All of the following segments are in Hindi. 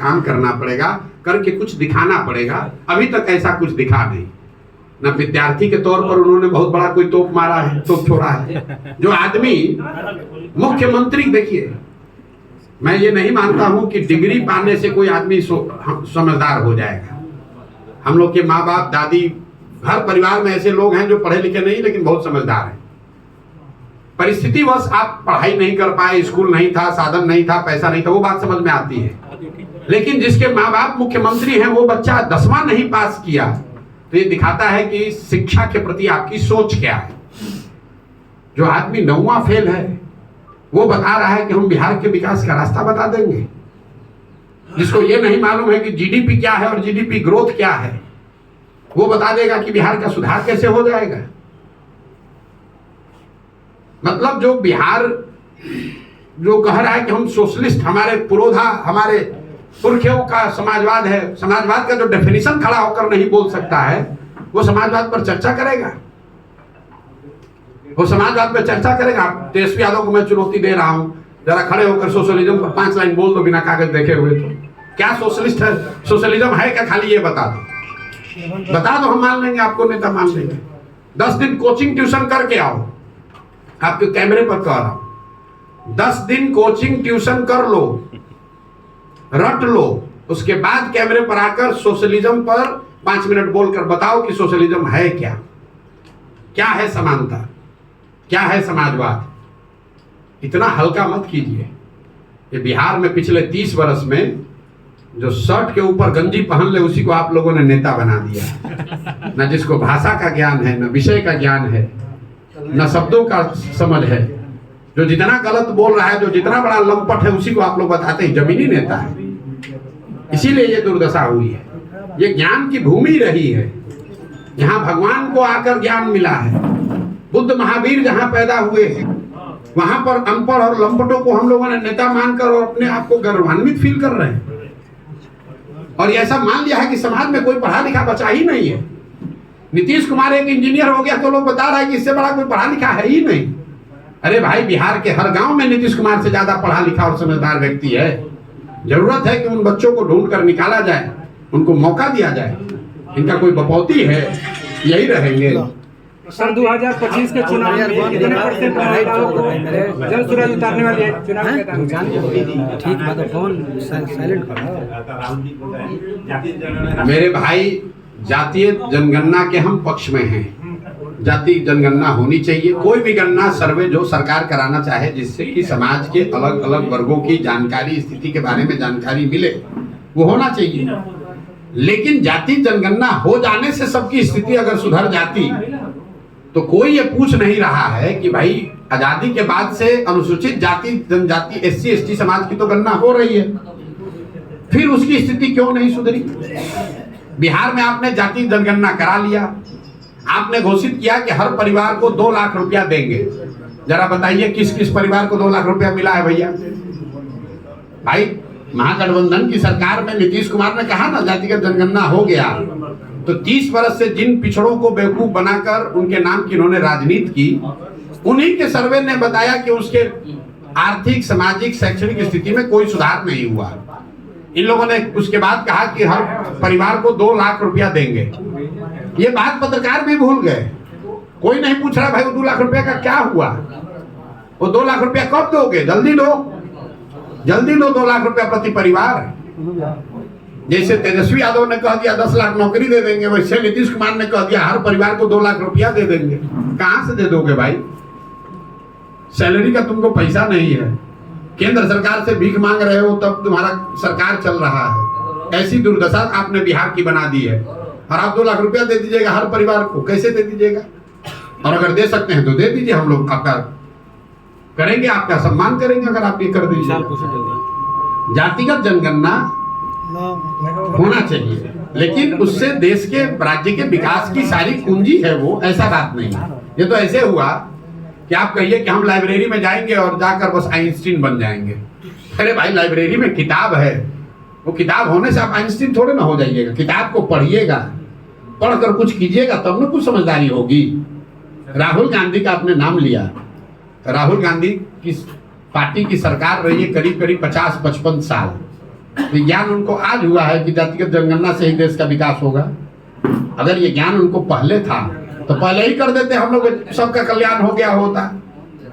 काम करना पड़ेगा, करके कुछ दिखाना पड़ेगा। अभी तक ऐसा कुछ दिखा नहीं। ना विद्यार्थी के तौर पर उन्होंने बहुत बड़ा कोई तोप मारा है, तोप छोड़ा है। जो आदमी मुख्यमंत्री, देखिए मैं ये नहीं मानता हूं कि डिग्री पाने से कोई आदमी समझदार हो जाएगा। हम लोग के माँ बाप, दादी, हर परिवार में ऐसे लोग हैं जो पढ़े लिखे नहीं लेकिन बहुत समझदार हैं। परिस्थितिवश आप पढ़ाई नहीं कर पाए, स्कूल नहीं था, साधन नहीं था, पैसा नहीं था, वो बात समझ में आती है। लेकिन जिसके माँ बाप मुख्यमंत्री हैं, वो बच्चा 10वां नहीं पास किया, तो ये दिखाता है कि शिक्षा के प्रति आपकी सोच क्या है। जो आदमी 9वां फेल है, वो बता रहा है कि हम बिहार के विकास का रास्ता बता देंगे। जिसको ये नहीं मालूम है कि जीडीपी क्या है और जीडीपी ग्रोथ क्या है, वो बता देगा कि बिहार का सुधार कैसे हो जाएगा। मतलब जो बिहार जो कह रहा है कि हम सोशलिस्ट, हमारे पुरोधा, हमारे पुरखों का समाजवाद है, समाजवाद का जो डेफिनेशन खड़ा होकर नहीं बोल सकता है, वो समाजवाद पर चर्चा करेगा। वो समाजवाद पर चर्चा करेगा। तेजस्वी यादव को मैं चुनौती दे रहा हूं, जरा खड़े होकर सोशलिज्म पर 5 लाइन बोल दो बिना कागज देखे हुए। तो क्या सोशलिस्ट है, सोशलिज्म है क्या, खाली ये बता दो, बता दो, हम मान लेंगे, आपको नेता मान लेंगे। 10 दिन कोचिंग ट्यूशन करके आओ, आपके कैमरे पर कह रहा हूं, 10 दिन कोचिंग ट्यूशन कर लो, रट लो, उसके बाद कैमरे पर आकर सोशलिज्म पर 5 मिनट बोलकर बताओ कि सोशलिज्म है क्या, क्या है समानता, क्या है समाजवाद। इतना हल्का मत कीजिए। ये बिहार में पिछले 30 वर्ष में जो शर्ट के ऊपर गंजी पहन ले, उसी को आप लोगों ने नेता बना दिया। न जिसको भाषा का ज्ञान है, न विषय का ज्ञान है, न शब्दों का समझ है। जो जितना गलत बोल रहा है, जो जितना बड़ा लंपट है, उसी को आप लोग बताते हैं जमीनी नेता है। इसीलिए ये दुर्दशा हुई है। ये ज्ञान की भूमि रही है, यहाँ भगवान को आकर ज्ञान मिला है। बुद्ध महावीर जहाँ पैदा हुए हैं, वहां पर अनपढ़ और लंपटों को हम लोगों ने नेता मानकर और अपने आप को गौरवान्वित फील कर रहे हैं। और ऐसा मान लिया है कि समाज में कोई पढ़ा लिखा बचा ही नहीं है। नीतीश कुमार एक इंजीनियर हो गया तो लोग बता रहा है कि इससे बड़ा कोई पढ़ा लिखा है ही नहीं। अरे भाई, बिहार के हर गांव में नीतीश कुमार से ज्यादा पढ़ा लिखा और समझदार व्यक्ति है। जरूरत है कि उन बच्चों को ढूंढ कर निकाला जाए, उनको मौका दिया जाए। इनका कोई बपौती है, यही रहेंगे। सर 2025 के चुनाव में कितने परसेंट जल सूरज उतारने वाली है चुनाव के? ठीक बात, फोन साइलेंट करो। मेरे भाई, जातीय जनगणना के हम पक्ष में हैं। जाति जनगणना होनी चाहिए। कोई भी गणना, सर्वे जो सरकार कराना चाहे, जिससे कि समाज के अलग अलग वर्गों की जानकारी, स्थिति के बारे में जानकारी मिले, वो होना चाहिए। लेकिन जाति जनगणना हो जाने से सबकी स्थिति अगर सुधर जाती, तो कोई ये पूछ नहीं रहा है कि भाई आजादी के बाद से अनुसूचित जाति, जनजाति, SC ST समाज की तो गणना हो रही है, फिर उसकी स्थिति क्यों नहीं सुधरी? बिहार में आपने जाति जनगणना करा लिया, आपने घोषित किया कि हर परिवार को 2 लाख रुपया देंगे। जरा बताइए किस किस परिवार को 2 लाख रुपया मिला है भैया? भाई, महागठबंधन की सरकार में नीतीश कुमार ने कहा ना जातिगत जनगणना हो गया, तो 30 वर्ष से जिन पिछड़ों को बेवकूफ बनाकर उनके नाम की इन्होंने राजनीति की, उन्हीं के सर्वे ने बताया कि उसके आर्थिक, सामाजिक, शैक्षणिक स्थिति में कोई सुधार नहीं हुआ। इन लोगों ने उसके बाद कहा कि हर परिवार को 2 लाख रुपया देंगे। ये बात पत्रकार भी भूल गए। कोई नहीं पूछ रहा भाई वो 2 लाख रुपया का क्या हुआ, वो 2 लाख रुपया कब दोगे? जल्दी दो, जल्दी दो 2 लाख रुपया प्रति परिवार। जैसे तेजस्वी यादव ने कह दिया 10 लाख नौकरी दे देंगे, वैसे नीतीश कुमार ने कह दिया हर परिवार को 2 लाख रुपया दे देंगे। कहां से दे दोगे भाई? सैलरी का तुमको पैसा नहीं है, केंद्र सरकार से भीख मांग रहे हो, तब तुम्हारा सरकार चल रहा है। ऐसी दुर्दशा आपने बिहार की बना दी है। और आप 2 लाख रुपया दे दीजिएगा हर परिवार को, कैसे दे दीजिएगा? और अगर दे सकते हैं तो दे दीजिए, हम लोग आपका करेंगे, आपका सम्मान करेंगे अगर आप ये कर दीजिए। जातिगत जनगणना होना चाहिए, लेकिन उससे देश के, राज्य के विकास की सारी कुंजी है वो, ऐसा बात नहीं है। ये तो ऐसे हुआ कि आप कहिए कि हम लाइब्रेरी में जाएंगे और जाकर बस आइंस्टीन बन जाएंगे। अरे भाई, लाइब्रेरी में किताब है, वो किताब होने से आप आइंस्टीन थोड़े ना हो जाइएगा। किताब को पढ़िएगा, पढ़कर कुछ कीजिएगा, तब ना कुछ समझदारी होगी। राहुल गांधी का आपने नाम लिया, राहुल गांधी की पार्टी की सरकार रही है करीब करीब 50-55 साल। ज्ञान उनको आज हुआ है कि जातिगत जनगणना से ही देश का विकास होगा। अगर ये ज्ञान उनको पहले था तो पहले ही कर देते, हम लोग सबका कल्याण हो गया होता।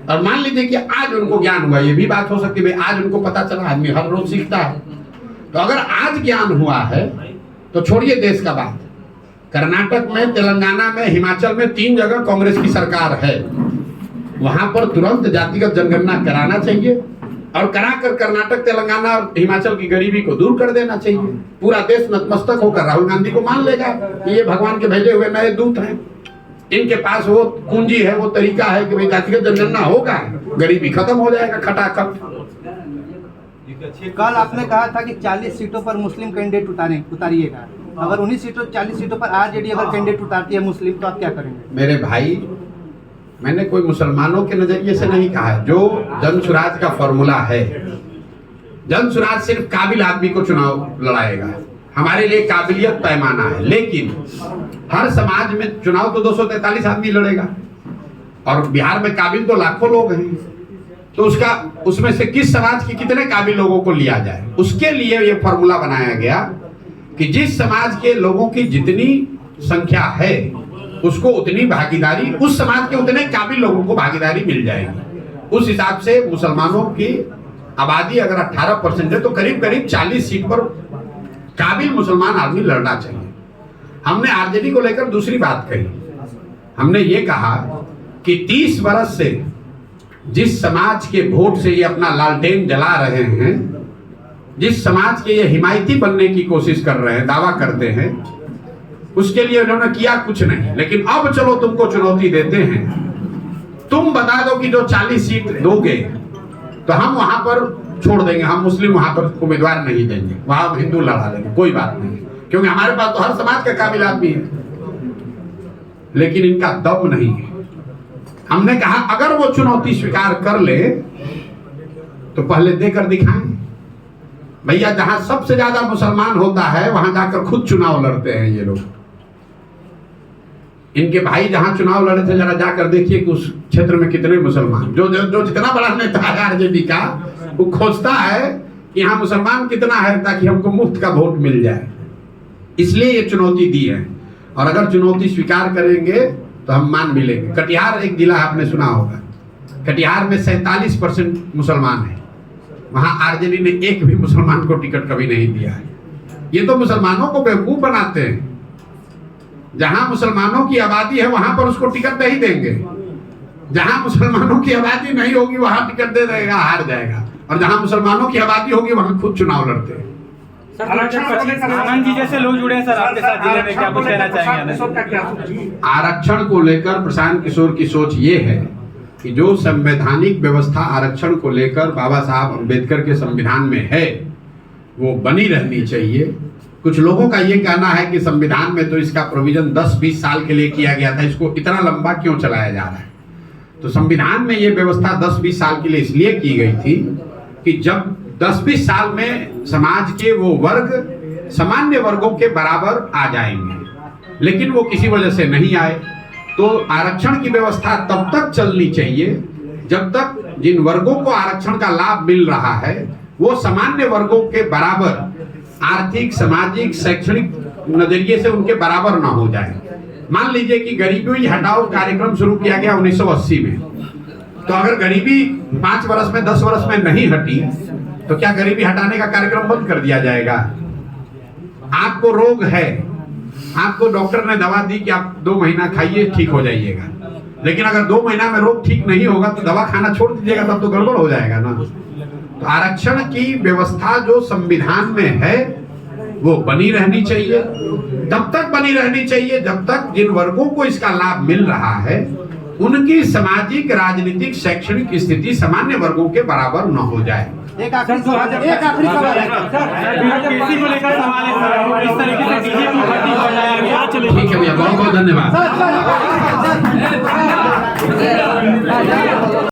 और मान लीजिए कि आज उनको ज्ञान हुआ, ये भी बात हो सकती है आज उनको पता चला, आदमी हर रोज सीखता है। तो अगर आज ज्ञान हुआ है तो छोड़िए देश का बात, कर्नाटक में, तेलंगाना में, हिमाचल में 3 जगह कांग्रेस की सरकार है, वहां पर तुरंत जातिगत जनगणना कराना चाहिए और कराकर कर्नाटक, तेलंगाना और हिमाचल की गरीबी को दूर कर देना चाहिए। पूरा देश नतमस्तक होकर राहुल गांधी को मान लेगा कि ये भगवान के भेजे हुए नए दूत हैं, इनके पास वो कुंजी है, वो तरीका है कि भाई जातिगत जनगणना होगा, गरीबी खत्म हो जाएगा खटाखट। कल आपने कहा था कि 40 सीटों पर मुस्लिम कैंडिडेट उतारिएगा, अगर 40 सीटों पर आरजेडी अगर कैंडिडेट उतारती है मुस्लिम, तो आप क्या करेंगे? मेरे भाई, मैंने कोई मुसलमानों के नजरिए से नहीं कहा है। जो जन सुराज का फॉर्मूला है, जन सुराज सिर्फ काबिल आदमी को चुनाव लड़ाएगा। हमारे लिए काबिलियत पैमाना है, लेकिन हर समाज में चुनाव तो 243 आदमी लड़ेगा और बिहार में काबिल तो लाखों लोग हैं। तो उसमें से किस समाज के कितने काबिल लोगों को लिया जाए, उसके लिए ये फॉर्मूला बनाया गया कि जिस समाज के लोगों की जितनी संख्या है उसको उतनी भागीदारी, उस समाज के उतने काबिल लोगों को भागीदारी मिल जाएगी। उस हिसाब से मुसलमानों की आबादी अगर 18% है तो करीब करीब 40 सीट पर काबिल मुसलमान आदमी लड़ना चाहिए। हमने आरजेडी को लेकर दूसरी बात कही, हमने ये कहा कि 30 वर्ष से जिस समाज के वोट से ये अपना लालटेन जला रहे हैं, जिस समाज के ये हिमायती बनने की कोशिश कर रहे हैं, दावा करते हैं, उसके लिए उन्होंने किया कुछ नहीं। लेकिन अब चलो तुमको चुनौती देते हैं, तुम बता दो कि जो 40 सीट दोगे तो हम वहां पर छोड़ देंगे, हम मुस्लिम वहां पर उम्मीदवार नहीं देंगे, वहां हम हिंदू लड़ा लेंगे, कोई बात नहीं, क्योंकि हमारे पास तो हर समाज का काबिल आदमी है। लेकिन इनका दम नहीं है। हमने कहा अगर वो चुनौती स्वीकार कर ले तो पहले देकर दिखाएं। भैया, जहां सबसे ज्यादा मुसलमान होता है वहां जाकर खुद चुनाव लड़ते हैं ये लोग। इनके भाई जहां चुनाव लड़े थे, जरा जाकर देखिए कि उस क्षेत्र में कितने मुसलमान, जो जितना बड़ा नेता है आरजेडी का, वो खोजता है कि यहाँ मुसलमान कितना है ताकि हमको मुफ्त का वोट मिल जाए। इसलिए ये चुनौती दी है और अगर चुनौती स्वीकार करेंगे तो हम मान मिलेंगे। कटिहार एक जिला आपने सुना होगा, कटिहार में 47% मुसलमान है, वहां आरजेडी ने एक भी मुसलमान को टिकट कभी नहीं दिया है। ये तो मुसलमानों को बेवकूफ बनाते हैं। जहां मुसलमानों की आबादी है वहां पर उसको टिकट नहीं देंगे, जहां मुसलमानों की आबादी नहीं होगी वहां टिकट दे देगा, हार जाएगा, और जहां मुसलमानों की आबादी होगी वहां खुद चुनाव लड़ते हैं। आनंद जी जैसे लोग जुड़े हैं सर आपके साथ जिले में, क्या कुछ कहना चाहेंगे? आरक्षण को लेकर प्रशांत किशोर की सोच ये है कि जो संवैधानिक व्यवस्था आरक्षण को लेकर बाबा साहब अम्बेडकर के संविधान में है वो बनी रहनी चाहिए। कुछ लोगों का ये कहना है कि संविधान में तो इसका प्रोविजन 10-20 साल के लिए किया गया था, इसको इतना लंबा क्यों चलाया जा रहा है? तो संविधान में ये व्यवस्था 10-20 साल के लिए इसलिए की गई थी कि जब 10-20 साल में समाज के वो वर्ग सामान्य वर्गों के बराबर आ जाएंगे, लेकिन वो किसी वजह से नहीं आए। तो आरक्षण की व्यवस्था तब तक चलनी चाहिए जब तक जिन वर्गों को आरक्षण का लाभ मिल रहा है वो सामान्य वर्गों के बराबर आर्थिक, सामाजिक, शैक्षणिक नजरिए से उनके बराबर ना हो जाए। मान लीजिए कि गरीबी हटाओ कार्यक्रम शुरू किया गया 1980 में, तो अगर गरीबी 5 वर्ष में 10 वर्ष में नहीं हटी तो क्या गरीबी हटाने का कार्यक्रम बंद कर दिया जाएगा? आपको रोग है, आपको डॉक्टर ने दवा दी कि आप 2 महीना खाइए ठीक हो जाइएगा, लेकिन अगर 2 महीना में रोग ठीक नहीं होगा तो दवा खाना छोड़ दीजिएगा, तब तो गड़बड़ हो जाएगा ना। तो आरक्षण की व्यवस्था जो संविधान में है वो बनी रहनी चाहिए, तब तक बनी रहनी चाहिए जब तक जिन वर्गों को इसका लाभ मिल रहा है उनकी सामाजिक, राजनीतिक, शैक्षणिक स्थिति सामान्य वर्गों के बराबर न हो जाए। एक आखिरी सवाल है ठीक है भैया, बहुत बहुत धन्यवाद।